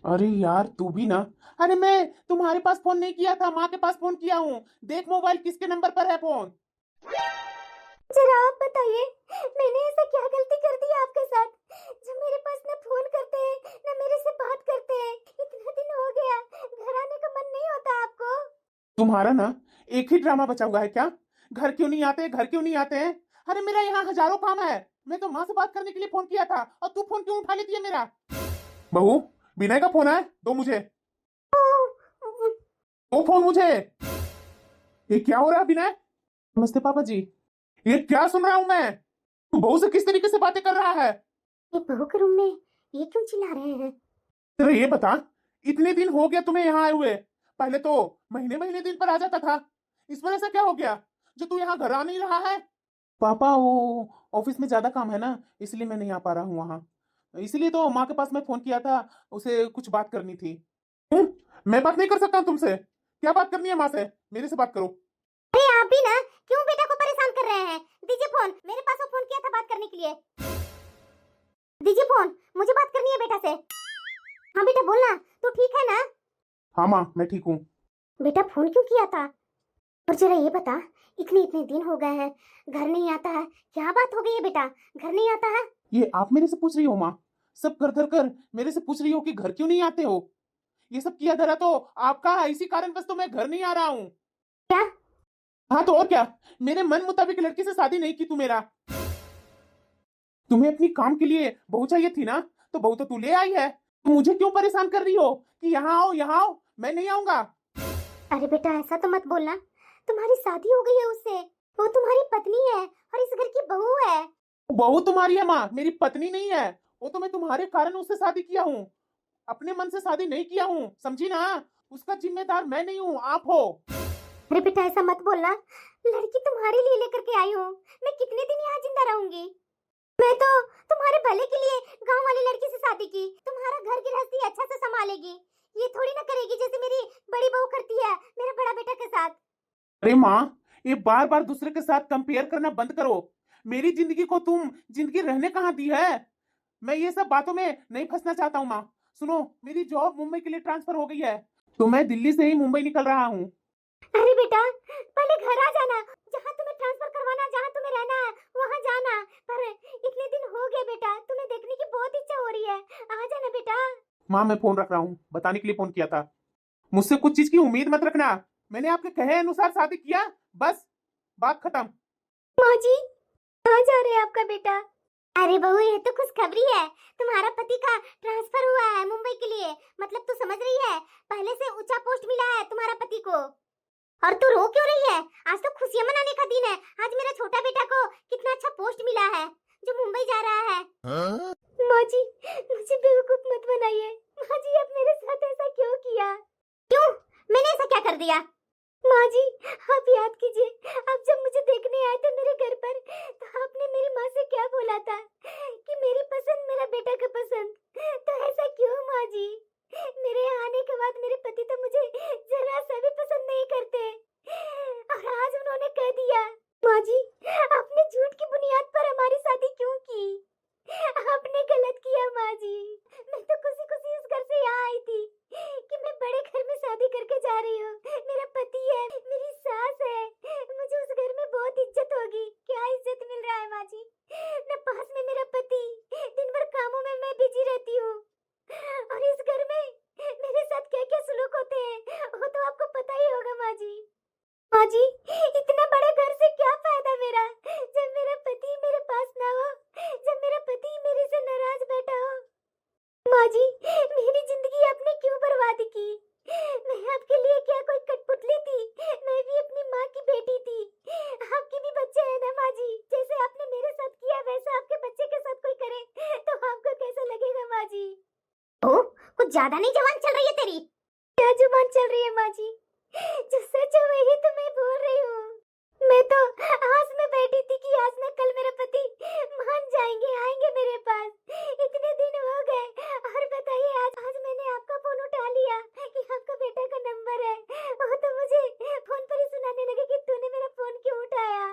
अरे यार तू भी ना। अरे मैं तुम्हारे पास फोन नहीं किया था, माँ के पास फोन किया हूँ। देख मोबाइल किसके नंबर पर है फोन। जरा आप बताइए, मैंने ऐसा क्या गलती कर दी आपके साथ जो मेरे पास ना फोन करते हैं ना मेरे से बात करते हैं। इतना दिन हो गया, घर आने का मन नहीं होता आपको? तुम्हारा ना एक ही ड्रामा बचा हुआ है क्या? घर क्यों नहीं आते, घर क्यों नहीं आते हैं? अरे मेरा यहाँ हजारों काम है। मैं तो माँ से बात करने के लिए फोन किया था और तू फोन क्यों उठा लेती है मेरा? बहू, विनय का फोन है, दो मुझे। दो फोन मुझे। ये क्या हो रहा है विनय? नमस्ते पापा जी। ये क्या सुन रहा हूँ मैं? तू बहू से किस तरीके से बातें कर रहा है? ये बहू के रूम में ये क्यों चिल्ला रहे हैं? तेरा ये बता, इतने दिन हो गया तुम्हें यहाँ आए हुए। पहले तो महीने महीने दिन पर आ जाता था। इस वजह से क्या हो गया जो तू यहाँ घर आ नहीं रहा है? पापा वो ऑफिस में ज्यादा काम है ना, इसलिए मैं नहीं आ पा रहा हूँ वहाँ। इसलिए तो माँ के पास मैं फोन किया था, उसे कुछ बात करनी थी। मैं बात नहीं कर सकता हूँ तुमसे? क्या बात करनी है माँ से? मेरे से बात करो। अरे आप भी ना, क्यों बेटा को परेशान कर रहे हैं? दीजिए फोन, मेरे पास वो फोन किया था बात करने के लिए। दीजिए फोन, मुझे बात करनी है बेटा से। हाँ बेटा बोलना, तू ठीक है ना? हाँ माँ, मैं ठीक हूँ। बेटा फोन क्यों किया था? और जरा ये बता, इतने इतने दिन हो गए हैं, घर नहीं आता है, क्या बात हो गई है बेटा? घर नहीं आता है? ये आप मेरे से पूछ रही हो माँ? सब कर धर कर मेरे से पूछ रही हो कि घर क्यों नहीं आते हो? ये सब किया धरा तो आपका है, इसी कारण बस तो मैं घर नहीं आ रहा हूँ। क्या? हाँ तो और क्या। मेरे मन मुताबिक लड़की से शादी नहीं की तू मेरा। तुम्हें अपनी काम के लिए बहू चाहिए थी ना, तो बहू तो तू ले आई है। तुम मुझे क्यों परेशान कर रही हो कि यहाँ आओ यहाँ आओ? मैं नहीं आऊंगा। अरे बेटा ऐसा तो मत बोलना, तुम्हारी शादी हो गई है उससे, वो तुम्हारी पत्नी है और इस घर की बहू है। बहू तुम्हारी है माँ, मेरी पत्नी नहीं है। वो तो मैं तुम्हारे कारण उससे शादी किया हूँ, अपने मन से शादी नहीं किया हूँ, समझी ना? उसका जिम्मेदार मैं नहीं हूँ, आप हो। अरे बेटा ऐसा मत बोलना, लड़की तुम्हारे लिए लेकर के आई हूँ। मैं कितने दिन यहाँ जिंदा रहूंगी? मैं तो तुम्हारे भले के लिए गांव वाली लड़की से शादी की, तुम्हारा घर गृहस्थी अच्छा से संभालेगी। ये थोड़ी ना करेगी जैसे मेरी बड़ी बहू करती है मेरा बड़ा बेटा के साथ। अरे माँ, ये बार बार दूसरे के साथ कंपेयर करना बंद करो। मेरी जिंदगी को तुम जिंदगी रहने कहाँ दी है? मैं ये सब बातों में नहीं फंसना चाहता हूँ माँ। सुनो, मेरी जॉब मुंबई के लिए ट्रांसफर हो गई है, तो मैं दिल्ली से ही मुंबई निकल रहा हूँ। अरे बेटा पहले घर आ जाना, जहाँ तुम्हें ट्रांसफर करवाना, जहाँ तुम्हें रहना है वहाँ जाना। पर इतने दिन हो गए बेटा, तुम्हें देखने की बहुत इच्छा हो रही है, आ जाना बेटा। माँ मैं फोन रख रहा हूँ, बताने के लिए फोन किया था। मुझसे कुछ चीज की उम्मीद मत रखना। मैंने आपके कहे अनुसार शादी किया, बस बात खत्म। माँ जी, कहाँ जा रहे हैं आपका बेटा? अरे बहू ये तो खुशखबरी है, तुम्हारा पति का ट्रांसफर हुआ है मुंबई के लिए। मतलब तू समझ रही है, पहले से ऊंचा पोस्ट मिला है तुम्हारा पति को। और तू रो क्यों रही है? आज तो खुशियां मनाने का दिन है। आज मेरा छोटा बेटा को कितना अच्छा पोस्ट मिला है जो मुंबई जा रहा है। हाँ? माँ जी मुझे बेवकूफ मत बनाइए। माँ जी आप मेरे साथ ऐसा क्यों किया? क्यों? मैंने ऐसा क्या कर दिया? माँ जी आप याद कीजिए, आप जब मुझे देखने आए थे मेरे घर पर, तो आपने मेरी माँ से क्या बोला था कि मेरी पसंद मेरा बेटा का पसंद। तो ऐसा क्यों माँ जी? मेरे यहाँ आने के बाद मेरे पति तो मुझे जरा सा भी पसंद नहीं करते, और आज उन्होंने कह दिया। माँ जी आपने झूठ की बुनियाद पर हमारी शादी क्यों की? आपने गलत किया माँ जी। मैं तो खुशी खुशी उस घर से यहाँ आई थी कि मैं बड़े घर में शादी करके जा रही हूँ। मेरा पति है, मेरी सास है, मुझे उस घर में बहुत इज्जत होगी। क्या इज्जत मिल रहा है माँ जी? न पास में मेरा पति, दिन भर कामों में मैं बिजी रहती हूँ, और इस घर में मेरे साथ क्या क्या सुलूक होते हैं वो तो आपको पता ही होगा माँ जी। माँ जी इतना बड़े घर से क्या फायदा मेरा जब मेरा पति मेरे पास ना हो, जब मेरा पति मेरे से नाराज बैठा हो। माँ जी मेरी जिंदगी आपने क्यों बर्बाद की? मैं आपके लिए क्या कोई कठपुतली थी? मैं भी अपनी माँ की बेटी थी। आपके भी बच्चे हैं ना माँ जी? जैसे आपने मेरे साथ किया वैसा आपके बच्चे के साथ कोई करे तो आपको कैसा लगेगा माँ जी? ओ, कुछ ज्यादा नहीं जवान चल रही है तेरी। क्या जुबान चल रही है माँ जी? जो सच है वही तो मैं बोल रही हूँ। मैं तो आस में बैठी थी कि आज न कल मेरा पति मान जाएंगे, आएंगे मेरे पास। इतने दिन हो गए और बताइए आज आज मैंने आपका फोन उठा लिया कि आपका बेटा का नंबर है, वो तो मुझे फोन पर ही सुनाने लगे कि तूने मेरा फोन क्यों उठाया।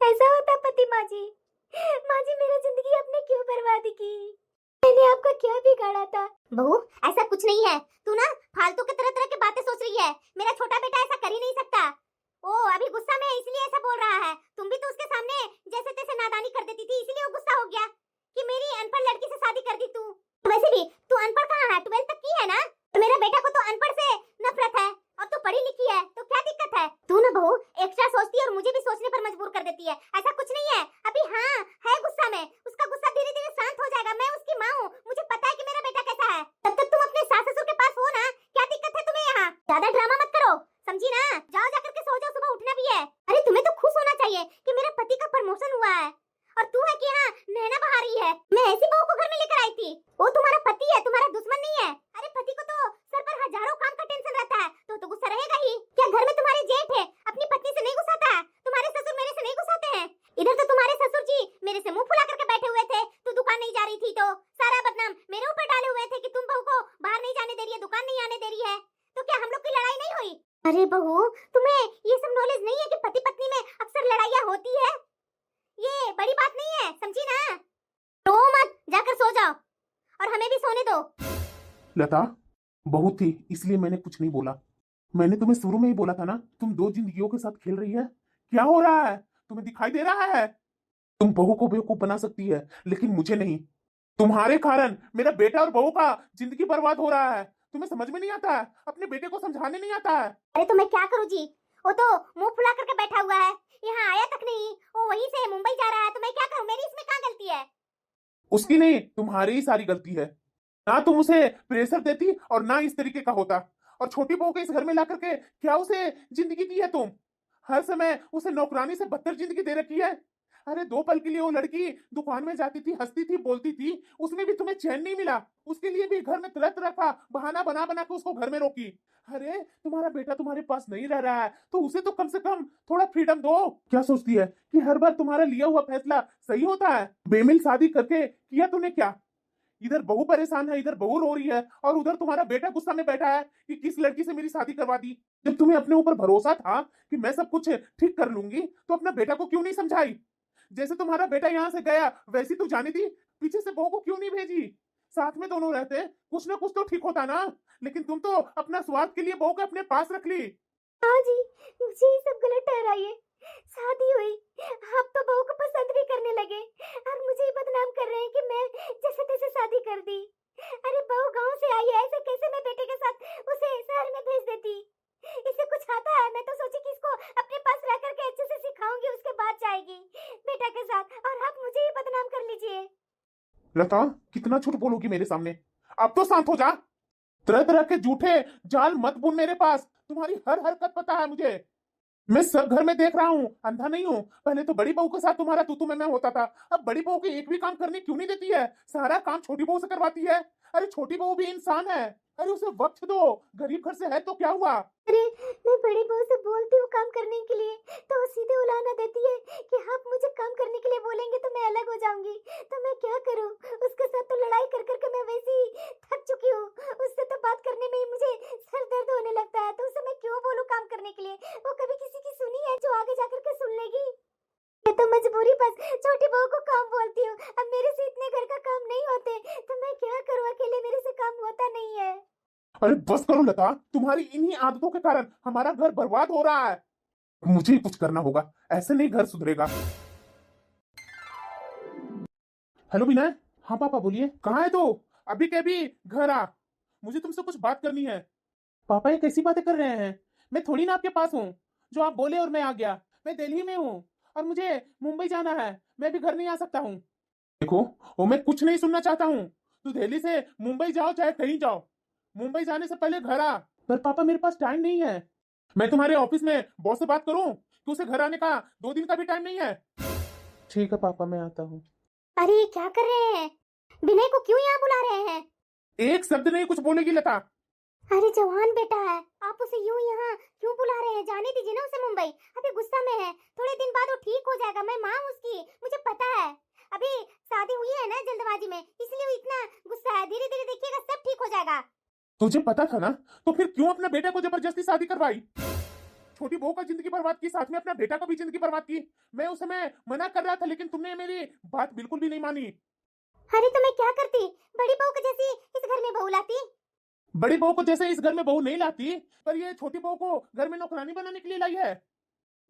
ऐसा होता पति? माँ जी, माँ जी मेरी जिंदगी आपने क्यों बर्बाद की? मैंने आपका क्या बिगाड़ा था? बहू, ऐसा कुछ नहीं है। तू ना फालतू के तरह तरह की बातें सोच रही है। मेरा छोटा बेटा ऐसा कर ही नहीं सकता। ओ अभी गुस्सा में है इसलिए ऐसा बोल रहा है। तुम भी तो उसके सामने जैसे तैसे नादानी कर देती थी, इसीलिए वो गुस्सा हो गया कि मेरी अनपढ़ लड़की से शादी कर दी तू। वैसे भी तू अनपढ़ कहाँ है? 12th तक की है ना? मेरा बेटा को तो अनपढ़ से नफरत है और तू पढ़ी लिखी है, तो क्या दिक्कत है? तू ना बहू एक्स्ट्रा सोचती है और मुझे भी सोचने पर मजबूर कर देती है। ऐसा कुछ नहीं है। अभी हाँ है गुस्सा में, उसका गुस्सा धीरे धीरे शांत हो जाएगा। मैं उसकी माँ हूँ, मुझे पता है कि मेरा बेटा कैसा है। तब तक तुम अपने सास ससुर के पास हो ना। क्या दिक्कत है तुम्हें यहाँ? ज्यादा ड्रामा मत करो, समझी ना? जाओ जाकर के सो जाओ, सुबह उठना भी है। अरे तुम्हें तो खुश होना चाहिए कि मेरे पति का प्रमोशन हुआ है और तू है कि हाँ नैना बहा रही है। मैं ऐसी बहू को घर में लेकर आई थी। वो तुम्हारा पति है, तुम्हारा दुश्मन नहीं है। अरे पति को तो सर पर हजारों काम का टेंशन रहता है, तो गुस्सा रहेगा ही। क्या घर में तुम्हारे जेठ है अपनी पत्नी से नहीं गुस्साता है? तुम्हारे ससुर मेरे से नहीं गुस्साते हैं? इधर तो तुम्हारे ससुर जी मेरे से मुंह फुला करके बैठे हुए थे। तू दुकान नहीं जा रही थी तो सारा बदनाम मेरे ऊपर डाले हुए थे कि तुम बहू को बाहर नहीं जाने दे रही है, दुकान नहीं आने दे रही है। तो क्या हम लोग की लड़ाई नहीं हुई? अरे बहू, तुम्हें ये सब नॉलेज नहीं है कि पति पत्नी में अक्सर लड़ाइयाँ होती है? ये बड़ी बात नहीं है, समझी ना? रो मत, जाकर सो जाओ और हमें भी सोने दो। लता, बहू थी इसलिए मैंने कुछ नहीं बोला। मैंने तुम्हें शुरू में ही बोला था ना, तुम दो जिंदगियों के साथ खेल रही है। क्या हो रहा है? तुम्हें दिखाई दे रहा है? तुम बहू को बेवकूफ बना सकती है लेकिन मुझे नहीं। तुम्हारे कारण मेरा बेटा और बहू का जिंदगी बर्बाद हो रहा है। तुम्हें समझ में नहीं आता है, अपने बेटे को समझाने नहीं आता है। अरे तो मैं क्या करूं जी? वो तो मुंह फुला करके बैठा हुआ है, यहाँ आया तक नहीं। वो वहीं से मुंबई जा रहा है, तो मैं क्या करूं? मेरी इसमें क्या गलती है? उसकी नहीं, तुम्हारी ही सारी गलती है। ना तुम उसे प्रेशर देती और ना इस तरीके का होता। और छोटी बहू को इस घर में ला करके क्या उसे जिंदगी दी है तुम? हर समय उसे नौकरानी से बदतर जिंदगी दे रखी है। अरे 2 पल के लिए वो लड़की दुकान में जाती थी, हंसती थी, बोलती थी, उसमें भी तुम्हें चैन नहीं मिला। उसके लिए भी घर में तरह तरह का बहाना बना बना के उसको घर में रोकी। अरे तुम्हारा बेटा तुम्हारे पास नहीं रह रहा है तो उसे तो कम से कम थोड़ा फ्रीडम दो। क्या सोचती है कि हर बार तुम्हारा लिया हुआ फैसला सही होता है? बेमिल शादी करके किया तूने क्या? इधर बहू परेशान है, इधर बहू रो रही है और उधर तुम्हारा बेटा गुस्सा में बैठा है कि किस लड़की से मेरी शादी करवा दी। जब तुम्हें अपने ऊपर भरोसा था कि मैं सब कुछ ठीक कर लूंगी तो अपना बेटा को क्यों नहीं समझाई? जैसे तुम्हारा बेटा यहाँ से गया वैसी तू जानी थी, पीछे से बहू को क्यों नहीं भेजी? साथ में दोनों रहते कुछ ना कुछ तो ठीक होता ना। लेकिन तुम तो अपना स्वार्थ के लिए बहू को अपने पास रख ली। हाँ जी, मुझे ये सब गलत ठहराइए। शादी हुई, आप तो बहू को पसंद भी करने लगे और मुझे ही बदनाम कर रहे हैं कि मैं जैसे तैसे शादी कर दी। अरे बहू गांव से आई है, ऐसे कैसे मैं बेटे के साथ उसे शहर में भेज देती? इसे कुछ आता है? मैं तो सोची कि इसको अपने पास रह करके अच्छे से सिखाऊंगी, उसके बाद जाएगी बेटा के साथ, और आप मुझे ही बदनाम कर लीजिए। लता, कितना झूठ बोलोगी मेरे सामने? अब तो शांत हो जा। तरह तरह के झूठे जाल मत बुन मेरे पास। तुम्हारी हर हरकत पता है मुझे। मैं सब घर में देख रहा हूँ, अंधा नहीं हूँ। पहले तो बड़ी बहू के साथ तुम्हारा तू मैं होता था, अब बड़ी बहू के एक भी काम करने क्यों नहीं देती है? सारा काम छोटी बहू से करवाती है। अरे छोटी बहू भी इंसान है। अरे उसे वक्त दो, गरीब घर से है तो क्या हुआ? अरे मैं बड़ी बहू से बोलती हूँ काम करने के लिए तो वो सीधे उलाहना देती है कि आप मुझे काम करने के लिए बोलेंगे तो मैं अलग हो जाऊंगी। तो मैं क्या करूँ? उसके साथ तो लड़ाई कर करके मैं वैसे ही थक चुकी हूँ। उससे तो बात करने में ही मुझे सर दर्द होने लगता है, तो उसे मैं क्यों बोलूँ काम करने के लिए? वो कभी किसी की सुनी है जो आगे जाकर के सुन लेगी? मैं तो मजबूरी बस छोटी बहू को काम बोलती हूँ। अब मेरे से इतने घर का काम नहीं होते तो मैं क्या करूँ? अकेले मेरे से काम होता नहीं है। अरे बस करो लता, तुम्हारी इन्हीं आदतों के कारण हमारा घर बर्बाद हो रहा है। मुझे ही कुछ करना होगा, ऐसे नहीं घर सुधरेगा। हेलो विनय। हाँ पापा बोलिए। कहाँ है तू? अभी के अभी घर आ, मुझे तुमसे कुछ बात करनी है। पापा ये कैसी बातें कर रहे हैं? मैं थोड़ी ना आपके पास हूँ। जो आप बोले और मैं आ गया। मैं दिल्ली में हूँ और मुझे मुंबई जाना है। मैं भी घर नहीं आ सकता हूँ। देखो, वो मैं कुछ नहीं सुनना चाहता हूँ। तू दिल्ली से मुंबई जाओ चाहे कहीं जाओ, मुंबई जाने से पहले घर आ। पर पापा मेरे पास टाइम नहीं है। मैं तुम्हारे ऑफिस में बॉस से बात करूं कि उसे घर आने का 2 दिन का भी टाइम नहीं है। ठीक है पापा, मैं आता हूँ। अरे ये क्या कर रहे हैं? विनय को क्यों यहाँ बुला रहे हैं? एक शब्द नहीं कुछ बोलेगी लता। अरे जवान बेटा है, आप उसे यूं यहाँ क्यों बुला रहे हैं? जाने दीजिए ना उसे मुंबई। अभी गुस्सा में है, थोड़े दिन बाद वो ठीक हो जाएगा। मैं माँ हूँ उसकी, मुझे पता है। अभी शादी हुई है ना जल्दबाजी में, इसलिए वो इतना गुस्सा है। धीरे धीरे देखिएगा सब ठीक हो जाएगा। तुझे पता था ना, तो फिर क्यों अपने बेटे को जबरदस्ती शादी करवाई? छोटी बहू का जिंदगी बर्बाद की, साथ में अपना बेटा को भी जिंदगी बर्बाद की। मैं उस समय मना कर रहा था लेकिन तुमने मेरी बात बिल्कुल भी नहीं मानी। अरे तो मैं क्या करती, बड़ी बहू को जैसी इस घर में बहू लाती। बड़ी बहू को जैसे इस घर में बहू नहीं लाती, पर ये छोटी बहू को घर में नौकरानी बनाने के लिए लाई है।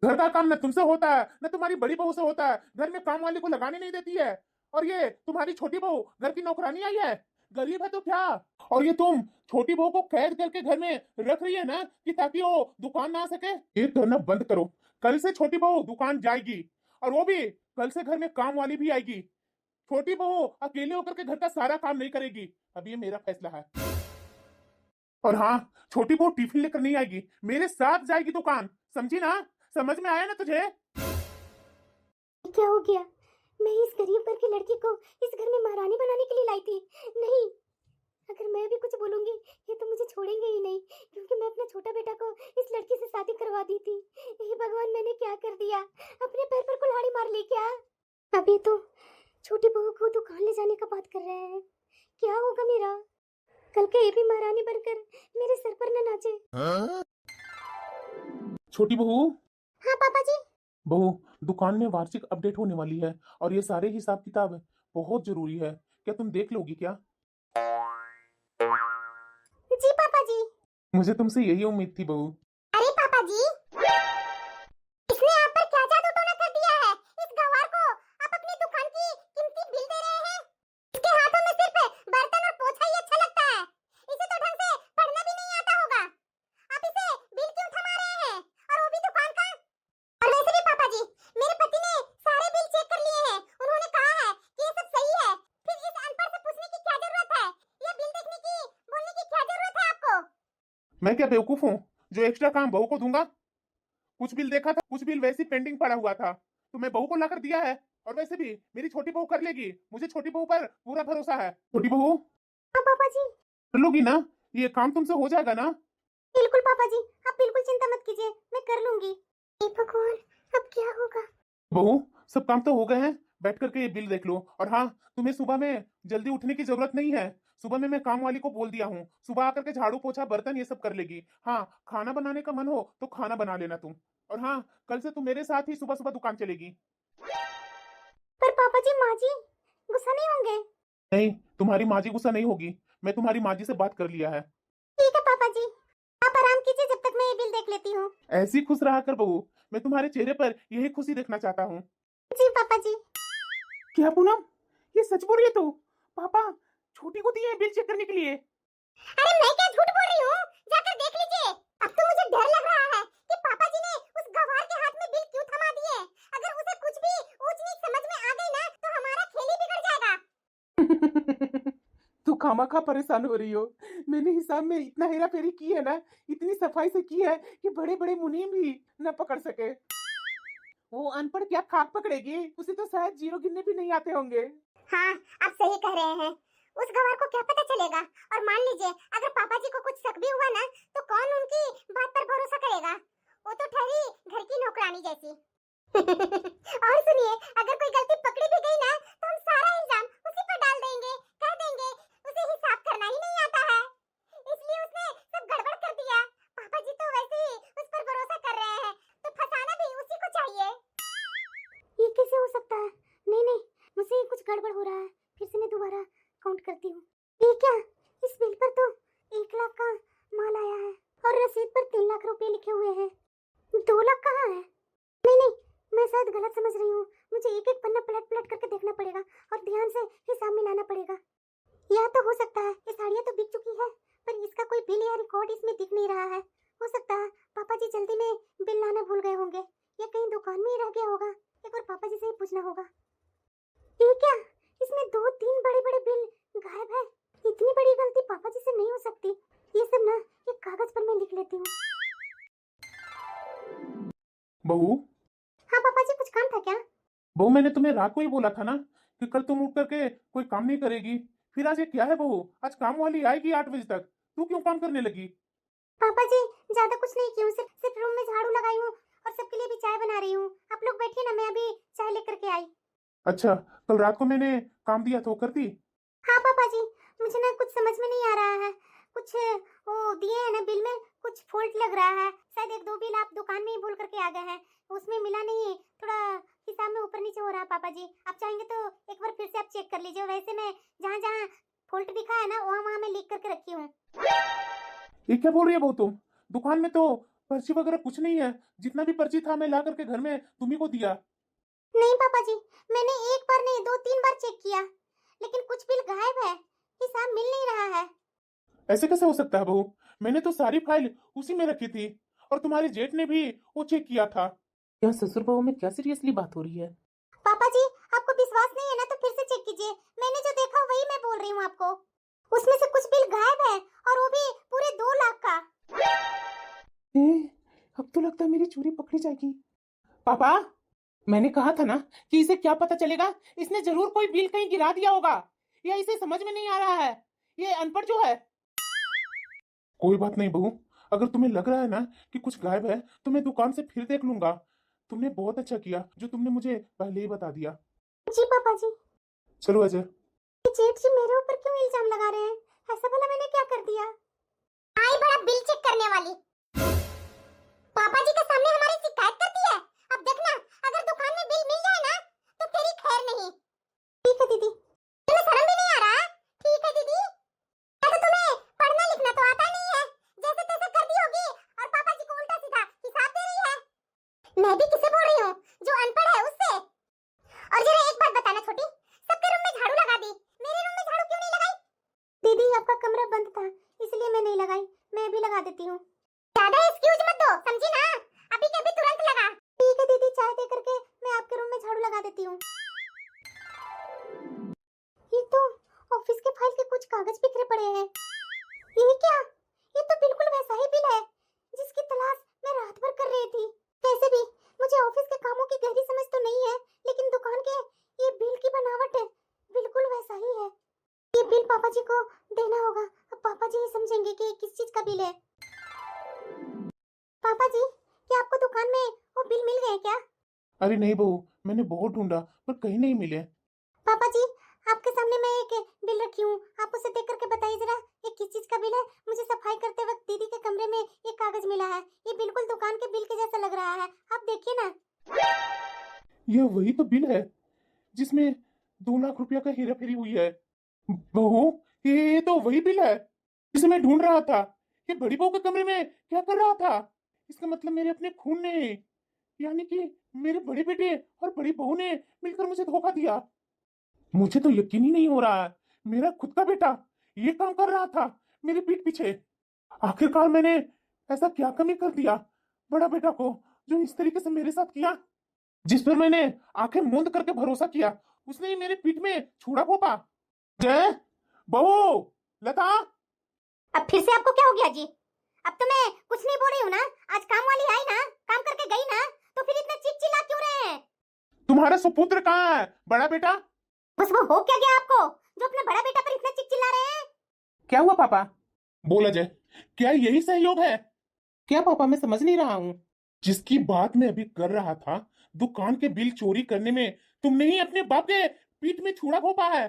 घर का काम न तुमसे होता है न तुम्हारी बड़ी बहू से होता है, घर में काम वाली को लगाने नहीं देती है। और ये तुम्हारी छोटी बहू घर की नौकरानी आई है। गरीब है तो क्या। और ये तुम छोटी बहू को कैद करके घर में रख रही है ना, कि ताकि वो दुकान ना आ सके। ये करना बंद करो। कल से छोटी बहू दुकान जाएगी, और वो भी कल से घर में काम वाली भी आएगी। छोटी बहू अकेले होकर के घर का सारा काम नहीं करेगी। अब ये मेरा फैसला है। और हाँ, छोटी बहू टिफिन लेकर नहीं आएगी, मेरे साथ जाएगी दुकान, समझी ना? समझ में आया ना तुझे? क्या हो गया, मैं इस गरीब घर की लड़की को इस घर में महारानी बनाने के लिए लाई थी। नहीं, अगर मैं भी कुछ बोलूंगी ये तो मुझे छोड़ेंगे ही नहीं, क्योंकि मैं अपना छोटा बेटा को इस लड़की से शादी करवा दी थी। हे भगवान, मैंने क्या कर दिया, अपने पैर पर कुल्हाड़ी मार ली क्या। अभी तो छोटी बहू को दुकान ले जाने का बात कर रहे हैं, क्या होगा मेरा? कल के ये भी महारानी बनकर मेरे सर पर न नाचे। छोटी बहू। हाँ पापा जी। बहू, दुकान में वार्षिक अपडेट होने वाली है, और ये सारे हिसाब किताब बहुत जरूरी है। क्या तुम देख लोगी क्या? जी पापा जी। मुझे तुमसे यही उम्मीद थी बहू। अरे पापा जी, इसने आप पर क्या जादू टोना कर दिया है? इस गवार को आप अपनी दुकान की कीमती बिल दे रहे हैं। इसके हाथों में सिर्फ बर्तन और पोछा ही अच्छा लगता है। इसे तो ढंग से पढ़ना भी नहीं आता होगा। आप इसे बिल क्यों थमा रहे हैं, और वो भी दुकान का? और वैसे भी पापा जी, मेरे पति ने सारे बिल चेक कर लिए हैं। उन्होंने कहा है कि ये सब सही है। फिर इस अनपढ़ से पूछने की क्या जरूरत है? ये बिल देखने की, बोलने की क्या जरूरत है आपको? मैं क्या बेवकूफ हूँ जो एक्स्ट्रा काम बहू को दूंगा? कुछ बिल देखा था, कुछ बिल वैसे पेंडिंग पड़ा हुआ था, तो मैं बहू को लाकर दिया है। और वैसे भी मेरी छोटी बहू कर लेगी, मुझे छोटी बहू पर पूरा भरोसा है। छोटी बहू, हाँ पापा जी। कर लोगी ना? ये काम तुमसे हो जाएगा ना? बिल्कुल पापा जी, आप बिल्कुल चिंता मत कीजिए, मैं कर लूंगी। हे भगवान, अब क्या होगा? बहू, सब काम तो हो गए हैं, बैठ करके ये बिल देख लो। और हाँ, तुम्हें सुबह में जल्दी उठने की जरूरत नहीं है। सुबह में मैं काम वाली को बोल दिया हूँ, सुबह आकर के झाड़ू पोछा बर्तन ये सब कर लेगी। हाँ, खाना बनाने का मन हो तो खाना बना लेना तुम। और हाँ, कल से तुम मेरे साथ ही सुबह सुबह दुकान चलेगी। पर पापा जी, माँ जी गुस्सा नहीं होंगे? नहीं, तुम्हारी माँ जी गुस्सा नहीं होगी, मैं तुम्हारी माँ जी से बात कर लिया है। ठीक है पापा जी, आप आराम कीजिए जब तक मैं ये बिल देख लेती हूँ। ऐसी खुश रहा कर बहू, मैं तुम्हारे चेहरे पर यही खुशी देखना चाहता हूँ। जी पापा जी। क्या पूनम, ये सच बोल रही है तू? पापा छोटी को दिए हैं बिल चेक करने के लिए। अरे मैं क्या झूठ बोल रही हूँ, जाकर देख लीजिए। अब तो मुझे डर लग रहा है कि पापा जी ने उस गवार के हाथ में बिल क्यों थमा दिए। अगर उसे कुछ भी ऊंच नीच समझ में आ गई ना, तो हमारा खेल ही बिगड़ जाएगा। तू खामखा परेशान हो रही हो। मैंने हिसाब में इतना हेरा फेरी की है ना, इतनी सफाई से की है कि बड़े बड़े मुनीम भी न पकड़ सके। वो अनपढ़ क्या खाक पकड़ेगी, उसे तो शायद जीरो गिनने भी नहीं आते होंगे। हाँ, आप सही कह रहे हैं। उस गवार को क्या पता चलेगा। और मान लीजिए अगर पापा जी को कुछ शक भी हुआ ना, तो कौन उनकी बात पर भरोसा करेगा? वो तो ठहरी घर की नौकरानी जैसी। और सुनिए, अगर कोई गलती पकड़ी भी गई ना, तो हम सारा इल्जाम उसी पर डाल देंगे, कह देंगे उसे हिसाब करना ही नहीं आता है, इसलिए उसने सब गड़बड़ कर दिया। पापा जी तो वैसे ही उस पर भरोसा कर रहे हैं, तो फंसाना भी उसी को चाहिए। ये कैसे हो सकता है? नहीं नहीं, मुझे कुछ गड़बड़ हो रहा है। फिर से मैं दोबारा काउंट करती हूँ। ये क्या, इस बिल पर तो 1 लाख का माल आया है, और रसीद पर 3 लाख रुपए लिखे हुए हैं। 2 लाख कहाँ है? नहीं नहीं, मैं शायद गलत समझ रही हूँ। मुझे एक एक पन्ना पलट पलट करके देखना पड़ेगा, और ध्यान से हिसाब मिलाना पड़ेगा। या तो हो सकता है ये साड़ियाँ तो बिक चुकी है, पर इसका कोई बिल या रिकॉर्ड इसमें दिख नहीं रहा है। हो सकता है पापा जी जल्दी में बिल लाना भूल गए होंगे, या कहीं दुकान में ही रह गया होगा। एक बार पापा जी से ही पूछना होगा। ये क्या, इसमें 2-3 बड़े बड़े बिल गायब है। इतनी बड़ी गलती पापा जी से नहीं हो सकती। ये सब ना एक कागज पर मैं लिख लेती हूँ। बहू। हाँ पापा जी, कुछ काम था क्या? बहू, मैंने तुम्हें रात को ही बोला था ना कि कल तुम उठ करके कोई काम नहीं करेगी। फिर आज ये क्या है बहू, आज काम वाली आएगी 8 बजे तक, तू क्यों काम करने लगी? पापा जी, ज्यादा कुछ नहीं की हूँ, सिर्फ रूम में झाड़ू लगाई हूँ, और सबके लिए भी चाय बना रही हूँ। आप लोग बैठिए ना, मैं अभी चाय लेकर के आई। अच्छा, कल रात को मैंने काम दिया तो कर दी? हाँ पापा जी, मुझे ना कुछ समझ में नहीं आ रहा है। कुछ वो दिए हैं ना बिल में, कुछ फॉल्ट लग रहा है। शायद 1-2 बिल आप दुकान में ही भूल करके आ गए हैं। उसमें मिला नहीं, थोड़ा हिसाब में ऊपर नीचे हो रहा है पापा जी। आप चाहेंगे तो एक बार फिर से आप चेक कर लीजिए। वैसे मैं जहाँ जहाँ फॉल्ट दिखा है ना वहाँ वहाँ मैं लिख करके रखी हूँ। ये क्या बोल रही है बहू तुम? दुकान में तो पर्ची वगैरह कुछ नहीं है। जितना भी पर्ची था मैं ला करके घर में तुम्ही को दिया। नहीं पापा जी, मैंने एक बार नहीं 2-3 बार चेक किया, लेकिन कुछ बिल गायब है, हिसाब मिल नहीं रहा है। ऐसे कैसे हो सकता है बहू? मैंने तो सारी फाइल उसी में रखी थी और तुम्हारे जेठ ने भी वो चेक किया था। क्या ससुर बहू में क्या सीरियसली बात हो रही है? पापा जी, आपको विश्वास नहीं है ना तो फिर से चेक कीजिए। मैंने जो देखा वही मैं बोल रही हूँ आपको। उसमें से कुछ बिल गायब है और वो भी पूरे 2 लाख का। अब तो लगता है मेरी चोरी पकड़ी जाएगी। पापा, मैंने कहा था ना कि इसे क्या पता चलेगा। इसने जरूर कोई बिल कहीं गिरा दिया होगा या इसे समझ में नहीं आ रहा है। ये अनपढ़ जो है। कोई बात नहीं बहू, अगर तुम्हें लग रहा है ना कि कुछ गायब है तो मैं दुकान से फिर देख लूंगा। तुमने बहुत अच्छा किया जो तुमने मुझे पहले ही बता दिया। जी पापा जी। चलो अजय। जेठ जी मेरे ऊपर क्यों इल्जाम लगा रहे हैं? ऐसा भला मैंने क्या कर दिया? आई बड़ा बिल चेक करने वाली पापा जी के सामने हमारी शिकायत करती है। अब देखना, अगर दुकान में बिल मिल जाए ना तो तेरी खैर नहीं। ठीक है दीदी। तुम्हें शर्म भी नहीं आ रहा? ठीक है दीदी। ऐसा तुम्हें पढ़ना लिखना तो आता नहीं है, जैसे तैसे कर दी होगी और पापा जी को उल्टा सीधा हिसाब दे रही है। मैं भी किसे बोल रही हूँ? जो अनपढ़ है उससे। और जरा एक बात बताना छोटी, सबके रूम में झाड़ू लगा दी, मेरे रूम में झाड़ू क्यों नहीं लगाई? दीदी आपका कमरा बंद था इसलिए मैं नहीं लगाई, मैं भी लगा देती हूँ। ज्यादा एक्सक्यूज मत दो, समझी ना? अभी के अभी तुरंत लगा। ठीक है दीदी, चाय दे करके मैं आपके रूम में झाड़ू लगा देती हूँ। ये तो ऑफिस के फाइल के कुछ कागज बिखरे पड़े हैं। ये क्या? ये तो बिल्कुल वैसा ही बिल है जिसकी तलाश मैं रात भर कर रही थी। वैसे भी मुझे ऑफिस के कामों की गहरी समझ तो नहीं है, लेकिन दुकान के ये बिल की बनावट बिल्कुल वैसा ही है। ये बिल पापा जी को देना होगा। अब पापा जी ही समझेंगे कि किस चीज का बिल है। पापा जी, क्या आपको दुकान में वो बिल मिल गए क्या? अरे नहीं बहू, मैंने बहुत ढूंढा पर कहीं नहीं मिले। पापा जी, आपके सामने मैं एक बिल रखी हूँ, आप उसे देख करके बताइए जरा ये किस चीज का बिल है। मुझे सफाई करते वक्त दीदी के कमरे में एक कागज मिला है, ये बिल्कुल दुकान के बिल के जैसा लग रहा है, आप देखिए ना। यह वही तो बिल है जिसमें 2 लाख रुपया का हेरा फेरी हुई है। बहू, ये तो वही बिल है जिसे मैं ढूंढ रहा था। ये बड़ी बहू के कमरे में क्या कर रहा था? इसका मतलब मेरे अपने खून ने, यानी कि मेरे बड़े बेटे और बड़ी बहू ने मिलकर मुझे धोखा दिया। मुझे तो यकीन ही नहीं हो रहा है मेरा खुद का बेटा ये काम कर रहा था मेरी पीठ पीछे। आखिरकार मैंने ऐसा क्या कमी कर दिया बड़ा बेटा को जो इस तरीके से मेरे साथ किया? जिस पर मैंने आंखें मूंद करके भरोसा किया उसने ही मेरे पीठ में छुरा घोंपा। जय बहू, लता। अब फिर से आपको क्या हो गया जी? अब तो मैं कुछ नहीं बोल रही हूँ ना, आज काम वाली आई ना, काम करके गई ना, तो फिर इतना चिल्ला क्यों रहे हैं? तुम्हारा सुपुत्र कहाँ है बड़ा बेटा? बस वो हो क्या गया आपको जो अपने बड़ा बेटा पर इतना चिल्ला रहे हैं? क्या हुआ पापा? बोल अजय, क्या यही सहयोग है? क्या पापा, मैं समझ नहीं रहा हूँ। जिसकी बात मैं अभी कर रहा था, दुकान के बिल चोरी करने में तुमने ही अपने बाप के पीठ में छुरा घोंपा है।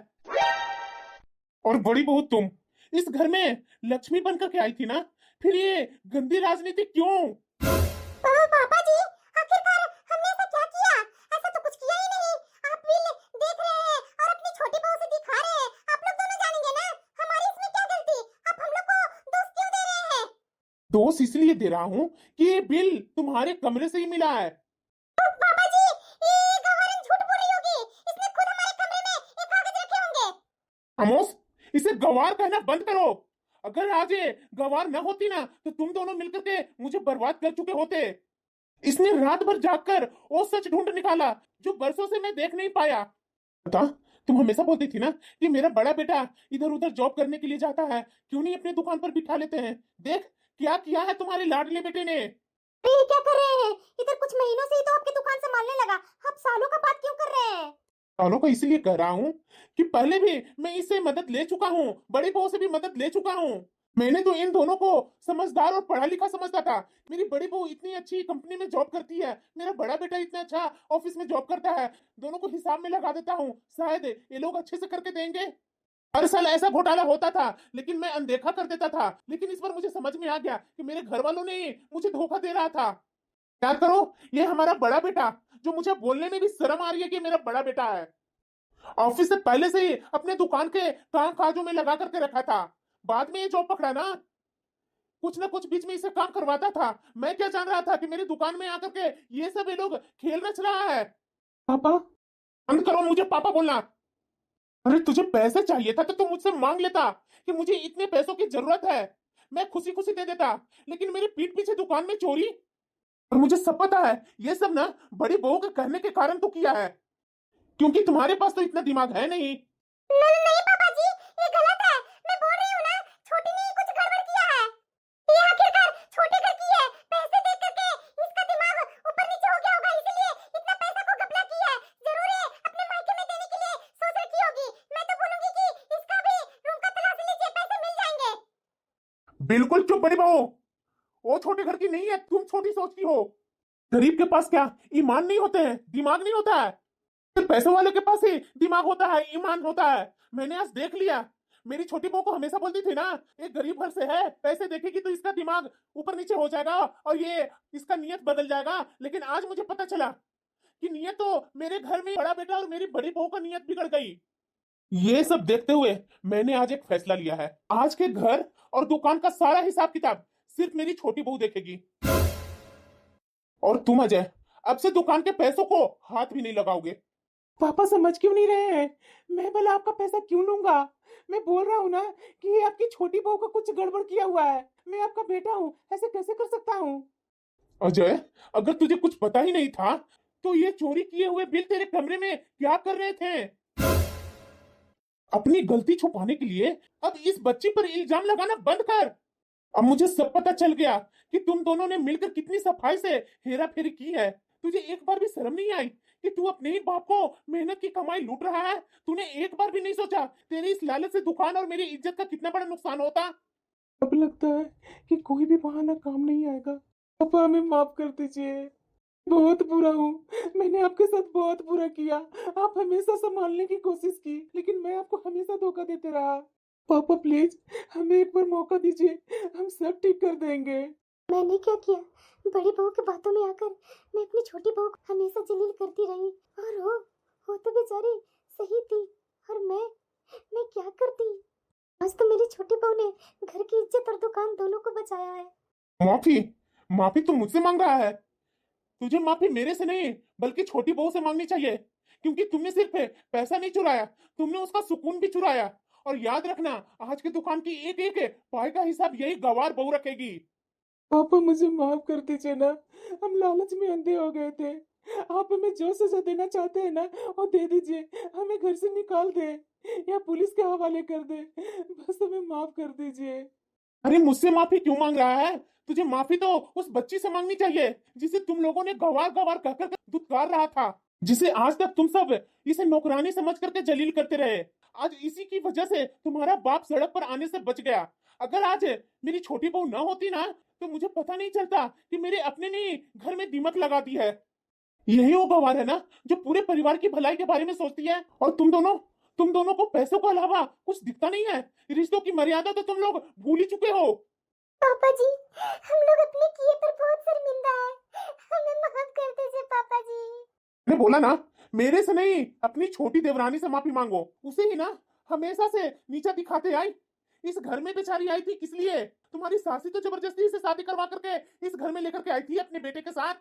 और बड़ी बहू तुम इस घर में लक्ष्मी बनकर के आई थी ना, फिर ये गंदी राजनीति क्यों? पापा जी, आखिरकार हमने ऐसा क्या किया? ऐसा तो कुछ किया ही नहीं। आप बिल देख रहे हैं और अपनी छोटी बहू से दिखा रहे हैं। आप लोग दोनों जानेंगे ना, हमारी इसमें क्या गलती? आप हम लोग को दोष क्यों दे रहे हैं? दोष इसलिए दे रहा हूँ कि ये बिल तुम्हारे कमरे से ही मिला है। पापा जी, ये गवारन झूठ बोल रही होगी। इसने खुद हमारे कमरे में ये कागज रखे होंगे। खामोश, इसे गवार कहना बंद करो। अगर आज ये गवार न होती ना तो तुम दोनों मिलकर के मुझे बर्बाद कर चुके होते। इसने रात भर जागकर वो सच ढूंढ निकाला जो बरसों से मैं देख नहीं पाया। बता, तुम हमेशा बोलती थी ना कि मेरा बड़ा बेटा इधर उधर जॉब करने के लिए जाता है, क्यों नहीं अपने दुकान पर बिठा लेते हैं? देख क्या किया है तुम्हारे लाडले बेटे ने। ये क्या कर रहे हैं? इधर कुछ महीनों से ही तो आपकी दुकान संभालने लगा, आप सालों का बात क्यों कर रहे हैं? सालों को इसलिए कह रहा हूँ कि पहले भी मैं इससे मदद ले चुका हूँ, बड़ी बहू से भी मदद ले चुका हूँ। मैंने तो इन दोनों को समझदार और पढ़ा लिखा समझता था। मेरी बड़ी बहू इतनी अच्छी कंपनी में जॉब करती है, मेरा बड़ा बेटा इतना अच्छा ऑफिस में जॉब करता है। दोनों को हिसाब में लगा देता हूँ, शायद ये लोग अच्छे से करके देंगे। हर साल ऐसा घोटाला होता था लेकिन मैं अनदेखा कर देता था। लेकिन इस बार मुझे समझ में आ गया कि मेरे घर वालों ने मुझे धोखा दे रहा था। याद करो, ये हमारा बड़ा बेटा, जो मुझे बोलने में भी शर्म आ रही है कि मेरा बड़ा बेटा है। ऑफिस से पहले से ही अपने दुकान के काम काजों में लगा करके रखा था। बाद में ये जॉब पकड़ा ना, कुछ ना कुछ बीच में इसे काम करवाता था। मैं क्या जान रहा था कि मेरी दुकान में आकर के ये सब ये लोग खेल रच रहा है। पापा, बंद करो मुझे पापा बोलना। अरे तुझे पैसे चाहिए था तो तू मुझसे मांग लेता कि मुझे इतने पैसों की जरूरत है, मैं खुशी खुशी दे देता। लेकिन मेरे पीठ पीछे दुकान में चोरी, और मुझे सब पता है ये सब ना बड़ी बहू के कहने के कारण तू किया है, क्योंकि तुम्हारे पास तो इतना दिमाग है नहीं। नहीं नहीं पापा जी, ये गलत है। मैं बोल रही हूँ ना, छोटी ने कुछ गड़बड़ किया है। ये आखिरकार छोटे घर की है, पैसे देख करके इसका दिमाग ऊपर नीचे हो गया होगा, इसलिए इतना पैसा को घपला किया है। जरूर है अपने मायके में देने के लिए सोच रखी होगी। मैं तो बोलूंगी कि इसका भी रूम का तलाशी लीजिए, पैसे मिल जाएंगे। बिल्कुल चुप बड़ी बहू, वो छोटे घर की नहीं है, तुम छोटी सोच की हो। गरीब के पास क्या ईमान नहीं होते हैं, दिमाग नहीं होता है। सिर्फ पैसे वाले के पास ही दिमाग होता है, ईमान होता है। मैंने आज देख लिया। मेरी छोटी बहू को हमेशा बोलती थी ना, एक गरीब घर से है, पैसे देखेगी तो इसका दिमाग ऊपर नीचे हो जाएगा और ये इसका नियत बदल जाएगा। लेकिन आज मुझे पता चला कि नियत तो मेरे घर में बड़ा बेटा और मेरी बड़ी बहू का नियत बिगड़ गई। ये सब देखते हुए मैंने आज एक फैसला लिया है। आज के घर और दुकान का सारा हिसाब किताब सिर्फ मेरी छोटी बहू देखेगी। और तुम अजय, अब से दुकान के पैसों को हाथ भी नहीं लगाओगे। पापा समझ क्यों नहीं रहे हैं? मैं भला आपका पैसा क्यों लूंगा? मैं बोल रहा हूँ ना कि ये आपकी छोटी बहू का कुछ गड़बड़ किया हुआ है। मैं आपका बेटा हूँ, ऐसे कैसे कर सकता हूँ? अजय, अगर तुझे कुछ पता ही नहीं था तो ये चोरी किए हुए बिल तेरे कमरे में क्या कर रहे थे? अपनी गलती छुपाने के लिए अब इस बच्ची पर इल्जाम लगाना बंद कर। अब मुझे सब पता चल गया कि तुम दोनों ने मिलकर कितनी सफाई से हेरा फेरी की है। तुझे एक बार भी शर्म नहीं आई कि तू अपने ही बाप को मेहनत की कमाई लूट रहा है? तूने एक बार भी नहीं सोचा तेरी इस लालच से दुकान और मेरी इज्जत का कितना बड़ा नुकसान होता? अब लगता है कि कोई भी बहाना काम नहीं आएगा। पापा हमें माफ कर दीजिए, बहुत बुरा हूँ। मैंने आपके साथ बहुत बुरा किया। आप हमेशा संभालने की कोशिश की, लेकिन मैं आपको हमेशा धोखा देते रहा। पापा प्लीज हमें एक बार मौका दीजिए, हम सब ठीक कर देंगे। मैंने क्या किया? बड़ी बहू की बातों में आकर मैं अपनी छोटी बहू को हमेशा जलील करती रही, और वो तो बेचारी सही थी। और मैं क्या करती? आज तो मेरी छोटी बहू ने घर की इज्जत और दुकान दोनों को बचाया है। माफी? माफी तुम मुझसे मांग रहा है? तुझे माफी मेरे से नहीं बल्कि छोटी बहू से मांगनी चाहिए, क्योंकि तुमने सिर्फ पैसा नहीं चुराया, तुमने उसका सुकून भी चुराया। और याद रखना, आज की दुकान की एक एक पाई का हिसाब यही गवार बहू रखेगी। पापा मुझे माफ कर दीजिए ना, हम लालच में अंधे हो गए थे। आप हमें जो सजा देना चाहते हैं ना वो दे दीजिए, हमें घर से निकाल दे या पुलिस के हवाले कर दे, बस हमें माफ कर दीजिए। अरे मुझसे माफी क्यों मांग रहा है? तुझे माफी तो उस बच्ची से मांगनी चाहिए जिसे तुम लोगों ने गवार गवार कहकर दुत्कार रहा था, जिसे आज तक तुम सब इसे नौकरानी समझ करके जलील करते रहे। आज इसी की वजह से तुम्हारा बाप सड़क पर आने से बच गया। अगर आज मेरी छोटी बहू ना होती ना तो मुझे पता नहीं चलता कि मेरे अपने ने घर में दीमक लगा दी है। यही वो गवार है ना जो पूरे परिवार की भलाई के बारे में सोचती है। और तुम दोनों को पैसों के अलावा कुछ दिखता नहीं है। रिश्तों की मर्यादा तो तुम लोग भूल ही चुके हो। पापा जी, हम लोग अपने किए पर बहुत शर्मिंदा है, हमें माफ कर दीजिए पापा जी। मैंने बोला ना, मेरे से नहीं अपनी छोटी देवरानी से माफी मांगो। उसे ही ना हमेशा से नीचा दिखाते आई। इस घर में बेचारी आई थी किस लिए? तुम्हारी सासी तो जबरदस्ती से शादी करवा करके इस घर में लेकर के आई थी अपने बेटे के साथ।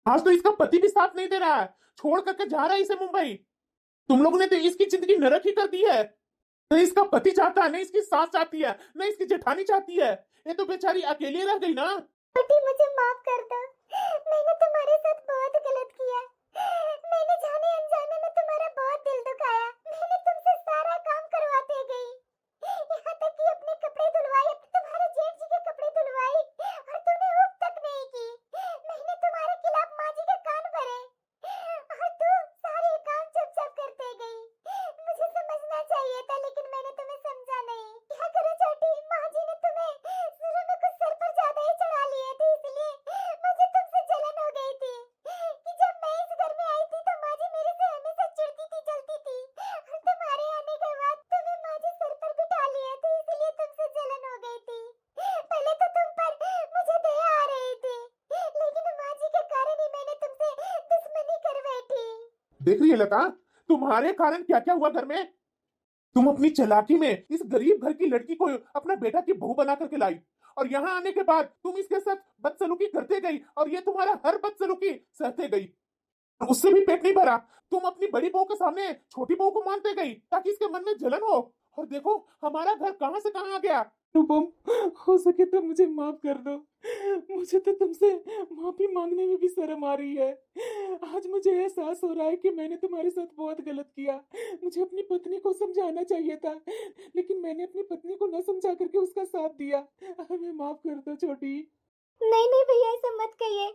आज तो इसका पति भी साथ नहीं दे रहा है, छोड़ करके जा रहा है इसे मुंबई। तुम लोग ने तो इसकी जिंदगी नरक ही कर दी है। न इसका पति चाहता है, न इसकी सास चाहती है, न इसकी जेठानी चाहती है। ये तो बेचारी अकेली रह गई ना। बेटी मुझे माफ कर दो, मैंने तुम्हारे साथ बहुत गलत किया। मैंने जाने अनजाने में तुम्हारा बहुत दिल दुखाया। मैंने तुमसे सारा काम करवाते गई, यहाँ तक कि अपने कपड़े धुलवाए, तुम्हारे जेठ जी के कपड़े धुलवाए, और तूने ऊप तक नहीं की। मैंने तुम्हारे खिलाफ माँ जी के कान भरे, और तू सारे काम चुपचाप करते गई। मुझे समझना चाहिए था, लेकिन मैंने तुम्हें समझा नहीं। क्या करो छोटी, माँ जी ने तुम्हें शुरू में कुछ सर पर ज्यादा ही चढ़ा लिए थे, इसलिए मुझे तुमसे जलन हो गई थी कि जब मैं इस घर में आई थी तो माँ जी मेरे से हमेशा चिढ़ती थी, जलती थी। और तुम्हारे आने के बाद तुम्हें माँ जी सर पर बिठा लिए थे, इसलिए तुमसे जलन हो गई थी। पहले तो तुम पर मुझे दया आ रही थी, लेकिन माँ जी के देख रही है लता, तुम्हारे कारण क्या क्या हुआ घर में। तुम अपनी चालाकी में इस गरीब घर की लड़की को अपना बेटा की बहू बना करके लाई, और यहाँ आने के बाद तुम इसके साथ बदसलूकी करते गई, और ये तुम्हारा हर बदसलूकी सहते गई, और उससे भी पेट नहीं भरा। तुम अपनी बड़ी बहू के सामने छोटी बहू को मानते गई ताकि इसके मन में जलन हो, और देखो हमारा घर कहाँ से कहाँ आ गया। अनुपम, हो सके तो मुझे माफ कर दो। मुझे तो तुमसे माफी मांगने में भी शर्म आ रही है। आज मुझे एहसास हो रहा है कि मैंने तुम्हारे साथ बहुत गलत किया। मुझे अपनी पत्नी को समझाना चाहिए था, लेकिन मैंने अपनी पत्नी को न समझा करके उसका साथ दिया। हमें माफ कर दो छोटी। नहीं नहीं भैया, ऐसा मत कहिए।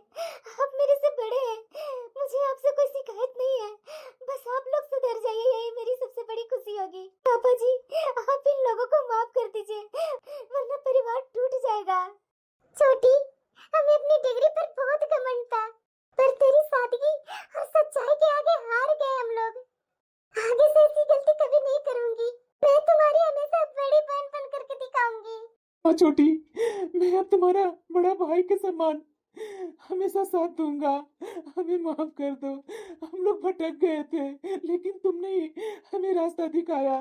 आप मेरे से बड़े हैं, मुझे आपसे कोई शिकायत नहीं है। बस आप लोग सुधर जाइए, यही मेरी सबसे बड़ी खुशी होगी। पापा जी, आप इन लोगों को माफ कर दीजिए, वरना परिवार टूट जाएगा। छोटी, हमें अपनी डिग्री पर बहुत घमंड था, पर तेरी सादगी और सच्चाई के आगे हार गए हम लोग। आगे से ऐसी गलती कभी नहीं करूंगी। मैं तुम्हारी हमेशा बड़ी बहन बन करके दिखाऊंगी। हाँ छोटी, मैं अब तुम्हारा बड़ा भाई के समान हमेशा साथ दूंगा। हमें माफ कर दो। हम लोग भटक गए थे, लेकिन तुमने ही हमें रास्ता दिखाया।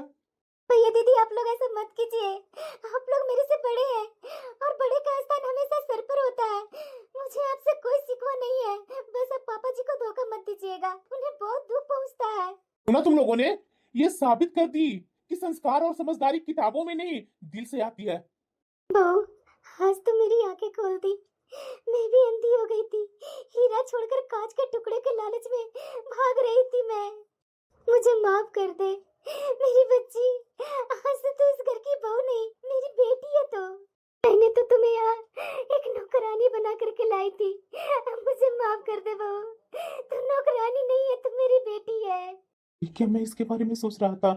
भैया दीदी, आप लोग ऐसा मत कीजिए। आप लोग मेरे से बड़े हैं, और बड़े का स्थान हमेशा सर पर होता है। मुझे आपसे कोई शिकवा नहीं है, बस आप पापा जी को धोखा मत दीजिएगा, उन्हें बहुत दुख पहुंचता है। सुना तुम लोगों ने, ये साबित कर दी कि संस्कार और समझदारी किताबों में नहीं दिल से आती है। बहू, आज तो मेरी आंखें खोल दी। मैं भी अंधी हो गई थी, हीरा छोड़कर कांच के टुकड़े के लालच में भाग रही थी मैं। मुझे माफ कर दे मेरी बच्ची। आज से तू इस घर की बहू नहीं, मेरी बेटी है। तो मैंने तो तुम्हें यहाँ एक नौकरानी बना करके लाई थी। मुझे माफ कर दे बहू, तू नौकरानी नहीं है, तू मेरी बेटी है। क्या मैं इसके बारे में सोच रहा था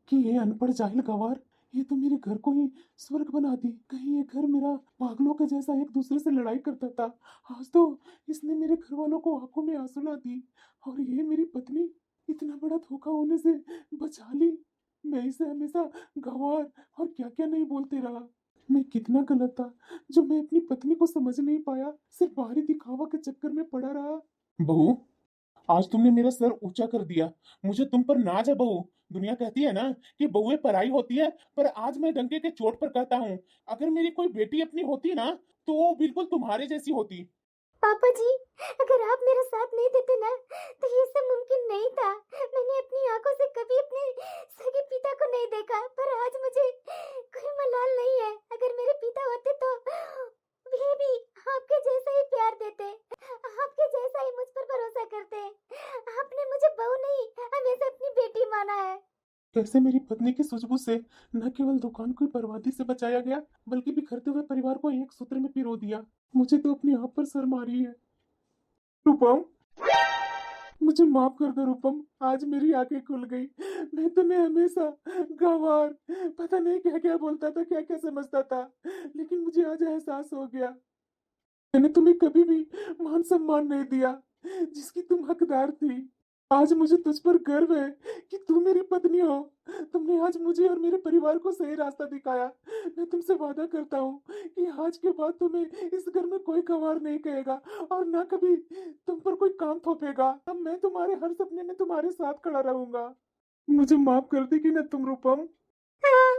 कि ये अनपढ़ जाहिल गवार, ये तो मेरे घर को ही स्वर्ग बना दी। कहीं ये घर मेरा पागलों के जैसा एक दूसरे से लड़ाई करता था, आज तो इसने मेरे घर वालों को आंखों में आंसू ला दी, और ये मेरी पत्नी इतना बड़ा धोखा होने से बचा ली। मैं इसे हमेशा गवार और क्या क्या नहीं बोलते रहा। मैं कितना गलत था जो मैं अपनी पत्नी को समझ नहीं पाया, सिर्फ बाहरी दिखावा के चक्कर में पड़ा रहा। बहू, आज तुमने मेरा सर ऊंचा कर दिया। मुझे तुम पर नाज है बहू। दुनिया कहती है ना कि बहुएं पराई होती है, पर आज मैं डंके के चोट पर कहता हूँ, अगर मेरी कोई बेटी अपनी होती ना, तो वो बिल्कुल तुम्हारे जैसी होती। पापा जी, अगर आप मेरा साथ नहीं देते ना, तो ये सब मुमकिन नहीं था। मैंने अपनी आंखों से कभी अपने सगे पिता को नहीं देखा, पर आज मुझे कोई मलाल नहीं है। अगर मेरे पिता होते तो भी आपके जैसा ही प्यार देते, आपके जैसा ही मुझ पर भरोसा करते। आपने मुझे बहू नहीं, हमेशा अपनी बेटी माना है। कैसे मेरी पत्नी की सूझबूझ से न केवल दुकान को बर्बादी से बचाया गया, बल्कि बिखरते हुए परिवार को एक सूत्र में पिरो दिया। मुझे तो अपने आप पर शर्म आ रही है। रूपम, मुझे माफ कर दो रूपम, आज मेरी आंखें खुल गई। मैं तुम्हें हमेशा गंवार, पता नहीं क्या क्या बोलता था, क्या क्या समझता था, लेकिन मुझे आज एहसास हो गया, मैंने तुम्हें कभी भी मान सम्मान नहीं दिया जिसकी तुम हकदार थी। आज मुझे तुझ पर गर्व है कि तू मेरी पत्नी हो। तुमने आज मुझे और मेरे परिवार को सही रास्ता दिखाया। मैं तुमसे वादा करता हूँ कि आज के बाद तुम्हें इस घर में कोई गंवार नहीं कहेगा, और ना कभी तुम पर कोई काम थोपेगा। अब मैं तुम्हारे हर सपने में तुम्हारे साथ खड़ा रहूंगा। मुझे माफ कर देगी ना तुम रूपम? हाँ,